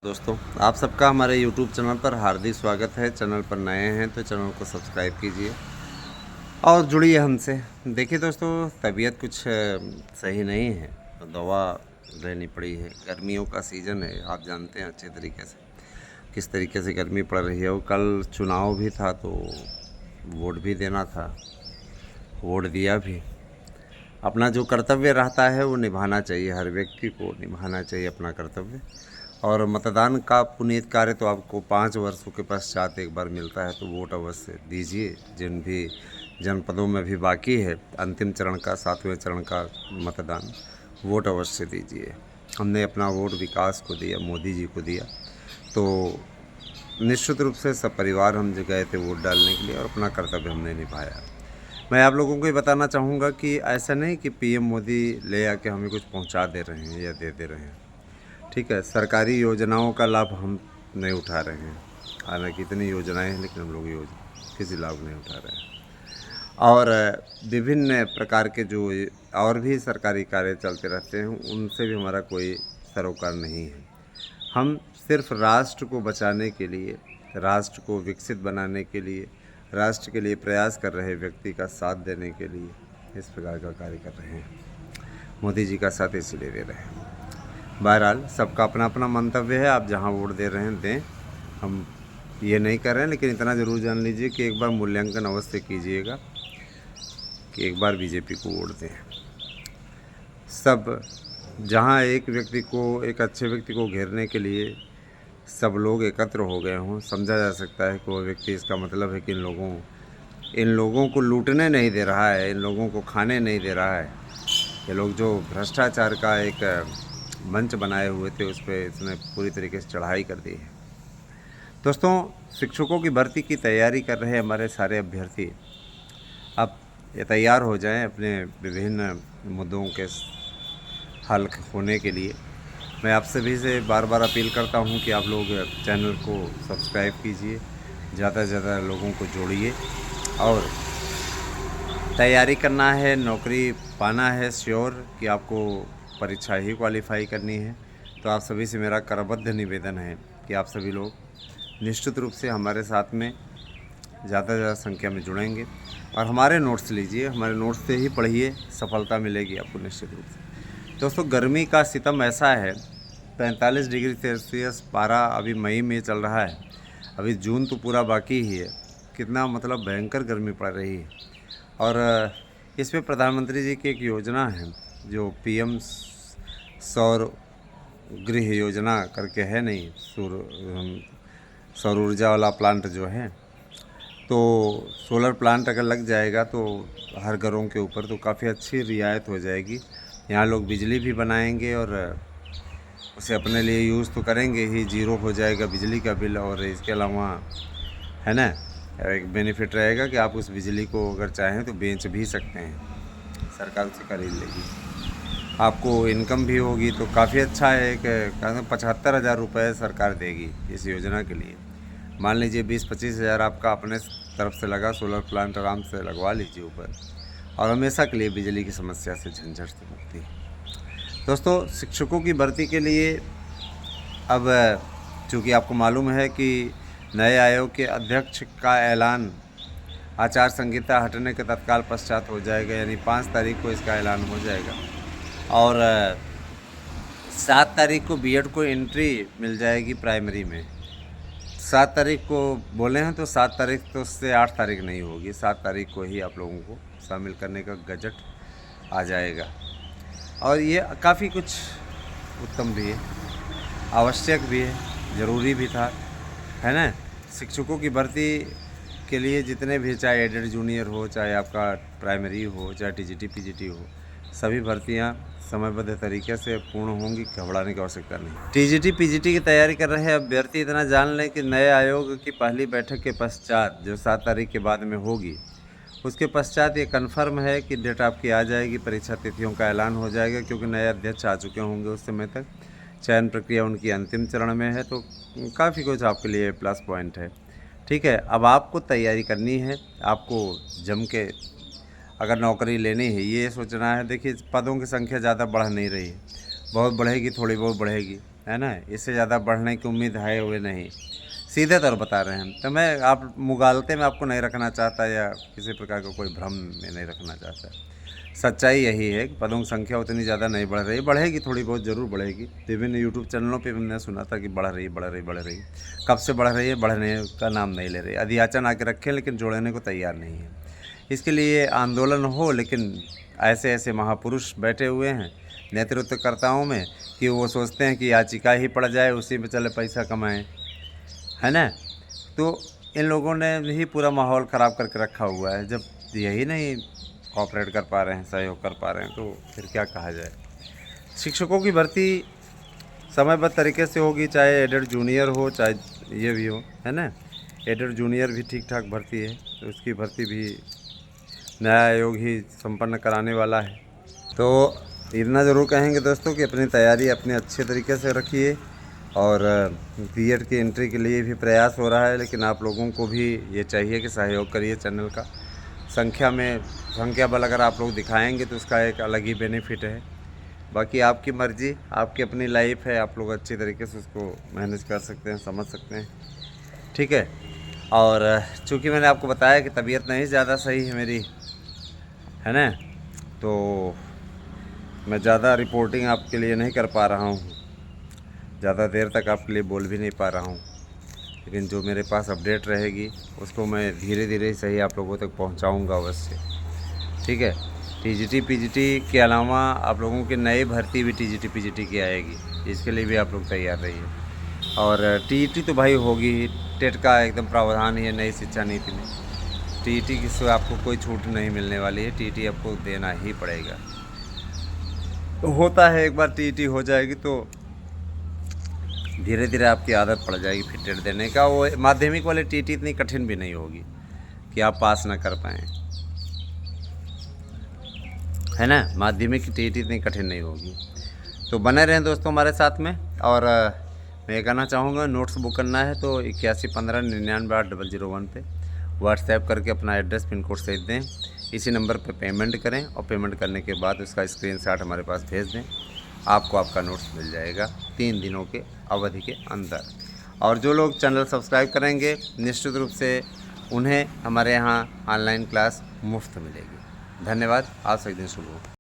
दोस्तों, आप सबका हमारे YouTube चैनल पर हार्दिक स्वागत है। चैनल पर नए हैं तो चैनल को सब्सक्राइब कीजिए और जुड़िए हमसे। देखिए दोस्तों, तबीयत कुछ सही नहीं है तो दवा लेनी पड़ी है। गर्मियों का सीज़न है, आप जानते हैं अच्छे तरीके से किस तरीके से गर्मी पड़ रही है। और कल चुनाव भी था तो वोट भी देना था, वोट दिया भी। अपना जो कर्तव्य रहता है वो निभाना चाहिए, हर व्यक्ति को निभाना चाहिए अपना कर्तव्य। और मतदान का पुनीत कार्य तो आपको 5 वर्षों के पश्चात एक बार मिलता है, तो वोट अवश्य दीजिए। जिन भी जनपदों में भी बाकी है अंतिम चरण का, 7वें चरण का मतदान, वोट अवश्य दीजिए। हमने अपना वोट विकास को दिया, मोदी जी को दिया, तो निश्चित रूप से सब परिवार हम गए थे वोट डालने के लिए और अपना कर्तव्य हमने निभाया। मैं आप लोगों को ये बताना चाहूँगा कि ऐसा नहीं कि पीएम मोदी ले आके हमें कुछ पहुँचा दे रहे हैं या दे दे रहे हैं। ठीक है, सरकारी योजनाओं का लाभ हम नहीं उठा रहे हैं। हालांकि इतनी योजनाएं हैं लेकिन हम लोग किसी लाभ नहीं उठा रहे हैं। और विभिन्न प्रकार के जो और भी सरकारी कार्य चलते रहते हैं उनसे भी हमारा कोई सरोकार नहीं है। हम सिर्फ राष्ट्र को बचाने के लिए, राष्ट्र को विकसित बनाने के लिए, राष्ट्र के लिए प्रयास कर रहे व्यक्ति का साथ देने के लिए इस प्रकार का कार्य कर रहे हैं। मोदी जी का साथ इसलिए दे रहे हैं। बहरहाल सबका अपना अपना मंतव्य है, आप जहां वोट दे रहे हैं दें, हम ये नहीं कर रहे हैं। लेकिन इतना ज़रूर जान लीजिए कि एक बार मूल्यांकन अवश्य कीजिएगा कि एक बार बीजेपी को वोट दें। सब जहां एक व्यक्ति को, एक अच्छे व्यक्ति को घेरने के लिए सब लोग एकत्र हो गए हों, समझा जा सकता है कि वो व्यक्ति, इसका मतलब है कि इन लोगों को लूटने नहीं दे रहा है, इन लोगों को खाने नहीं दे रहा है। ये लोग जो भ्रष्टाचार का एक मंच बनाए हुए थे उस पर इसने पूरी तरीके से चढ़ाई कर दी है। दोस्तों, शिक्षकों की भर्ती की तैयारी कर रहे हमारे सारे अभ्यर्थी अब ये तैयार हो जाएं अपने विभिन्न मुद्दों के हल होने के लिए। मैं आप सभी से बार बार अपील करता हूं कि आप लोग चैनल को सब्सक्राइब कीजिए, ज़्यादा से ज़्यादा लोगों को जोड़िए। और तैयारी करना है, नौकरी पाना है, श्योर कि आपको परीक्षा ही क्वालिफाई करनी है, तो आप सभी से मेरा करबद्ध निवेदन है कि आप सभी लोग निश्चित रूप से हमारे साथ में ज़्यादा से ज़्यादा संख्या में जुड़ेंगे और हमारे नोट्स लीजिए। हमारे नोट्स से ही पढ़िए, सफलता मिलेगी आपको निश्चित रूप से। दोस्तों, गर्मी का सितम ऐसा है, 45 डिग्री सेल्सियस पारा अभी मई में चल रहा है, अभी जून तो पूरा बाकी ही है। कितना मतलब भयंकर गर्मी पड़ रही है। और इसमें प्रधानमंत्री जी की एक योजना है जो पीएम सौर गृह योजना करके है, नहीं सौर ऊर्जा वाला प्लांट जो है, तो सोलर प्लांट अगर लग जाएगा तो हर घरों के ऊपर तो काफ़ी अच्छी रियायत हो जाएगी। यहाँ लोग बिजली भी बनाएंगे और उसे अपने लिए यूज़ तो करेंगे ही, ज़ीरो हो जाएगा बिजली का बिल। और इसके अलावा है ना, एक बेनिफिट रहेगा कि आप उस बिजली को अगर चाहें तो बेच भी सकते हैं, सरकार से खरीद लेगी, आपको इनकम भी होगी। तो काफ़ी अच्छा है कि 75,000 रुपये सरकार देगी इस योजना के लिए। मान लीजिए 20-25 हज़ार आपका अपने तरफ से लगा, सोलर प्लांट आराम से लगवा लीजिए ऊपर, और हमेशा के लिए बिजली की समस्या से, झंझट से मुक्ति। दोस्तों, शिक्षकों की भर्ती के लिए अब चूँकि आपको मालूम है कि नए आयोग के अध्यक्ष का ऐलान आचार संहिता हटने के तत्काल पश्चात हो जाएगा, यानी 5 तारीख को इसका ऐलान हो जाएगा। और 7 तारीख को बीएड को एंट्री मिल जाएगी प्राइमरी में। 7 तारीख को बोले हैं तो 7 तारीख तो उससे 8 तारीख नहीं होगी, 7 तारीख को ही आप लोगों को शामिल करने का गजट आ जाएगा। और ये काफ़ी कुछ उत्तम भी है, आवश्यक भी है, ज़रूरी भी था, है ना। शिक्षकों की भर्ती के लिए जितने भी, चाहे एडेड जूनियर हो, चाहे आपका प्राइमरी हो, चाहे टीजीटी पीजीटी हो, सभी भर्तियां समयबद्ध तरीके से पूर्ण होंगी, घबराने की आवश्यकता नहीं। टीजीटी पीजीटी की तैयारी कर रहे अभ्यर्थी इतना जान लें कि नए आयोग की पहली बैठक के पश्चात, जो 7 तारीख के बाद में होगी, उसके पश्चात ये कन्फर्म है कि डेट आपकी आ जाएगी, परीक्षा तिथियों का ऐलान हो जाएगा, क्योंकि नए अध्यक्ष आ चुके होंगे उस समय तक। चयन प्रक्रिया उनकी अंतिम चरण में है, तो काफ़ी कुछ आपके लिए प्लस पॉइंट है। ठीक है, अब आपको तैयारी करनी है, आपको जम के अगर नौकरी लेनी है, ये सोचना है। देखिए, पदों की संख्या ज़्यादा बढ़ नहीं रही है, बहुत बढ़ेगी, थोड़ी बहुत बढ़ेगी, है ना, इससे ज़्यादा बढ़ने की उम्मीद है हुए नहीं, सीधे तौर बता रहे हैं। तो मैं आप मुगालते में आपको नहीं रखना चाहता या किसी प्रकार का कोई भ्रम में नहीं रखना चाहता। सच्चाई यही है कि पदों की संख्या उतनी ज़्यादा नहीं बढ़ रही, बढ़ेगी थोड़ी बहुत ज़रूर बढ़ेगी। विभिन्न यूट्यूब चैनलों पे मैंने सुना था कि बढ़ रही बढ़ रही बढ़ रही। कब से बढ़ रही है, बढ़ने का नाम नहीं ले रही। अधियाचन आके रखे लेकिन जोड़ने को तैयार नहीं है। इसके लिए आंदोलन हो, लेकिन ऐसे ऐसे महापुरुष बैठे हुए हैं नेतृत्वकर्ताओं में कि वो सोचते हैं कि याचिका ही पड़ जाए, उसी में चले पैसा कमाएं, है ना। तो इन लोगों ने ही पूरा माहौल ख़राब करके रखा हुआ है। जब यही नहीं कोऑपरेट कर पा रहे हैं, सहयोग कर पा रहे हैं, तो फिर क्या कहा जाए। शिक्षकों की भर्ती समयबद्ध तरीके से होगी, चाहे एडेड जूनियर हो चाहे ये भी हो, है ना। एडेड जूनियर भी ठीक ठाक भर्ती है, तो उसकी भर्ती भी नया आयोग ही संपन्न कराने वाला है। तो इतना ज़रूर कहेंगे दोस्तों कि अपनी तैयारी अपने अच्छे तरीके से रखिए। और बीएड की एंट्री के लिए भी प्रयास हो रहा है, लेकिन आप लोगों को भी ये चाहिए कि सहयोग करिए चैनल का। संख्या बल अगर आप लोग दिखाएंगे तो उसका एक अलग ही बेनिफिट है। बाकी आपकी मर्ज़ी, आपकी अपनी लाइफ है, आप लोग अच्छी तरीके से उसको मैनेज कर सकते हैं, समझ सकते हैं, ठीक है। और चूँकि मैंने आपको बताया कि तबीयत नहीं ज़्यादा सही है मेरी, है ना, तो मैं ज़्यादा रिपोर्टिंग आपके लिए नहीं कर पा रहा हूँ, ज़्यादा देर तक आपके लिए बोल भी नहीं पा रहा हूँ। लेकिन जो मेरे पास अपडेट रहेगी उसको मैं धीरे धीरे सही आप लोगों तक पहुँचाऊँगा अवश्य, ठीक है। टीजीटी पीजीटी के अलावा आप लोगों की नई भर्ती भी टीजीटी पीजीटी की आएगी, इसके लिए भी आप लोग तैयार रहिए। और टीईटी तो भाई होगी ही, टेट का एकदम प्रावधान ही है नई शिक्षा नीति में। टीईटी की से आपको कोई छूट नहीं मिलने वाली है, टीईटी आपको देना ही पड़ेगा। तो होता है एक बार टीईटी हो जाएगी तो धीरे धीरे आपकी आदत पड़ जाएगी फिर टेट देने का। वो माध्यमिक वाली टीईटी इतनी कठिन भी नहीं होगी कि आप पास ना कर पाएँ, है ना। माध्यमिक की टीईटी इतनी कठिन नहीं होगी। तो बने रहें दोस्तों हमारे साथ में। और मैं ये कहना चाहूँगा, नोट्स बुक करना है तो 8115998001 पे व्हाट्सएप करके अपना एड्रेस पिन कोड सहित दें। इसी नंबर पे पेमेंट करें और पेमेंट करने के बाद उसका स्क्रीनशॉट हमारे पास भेज दें। आपको आपका नोट्स मिल जाएगा 3 दिनों के अवधि के अंदर। और जो लोग चैनल सब्सक्राइब करेंगे निश्चित रूप से उन्हें हमारे यहाँ ऑनलाइन क्लास मुफ्त मिलेगी। धन्यवाद। आज से एक दिन शुरू हो।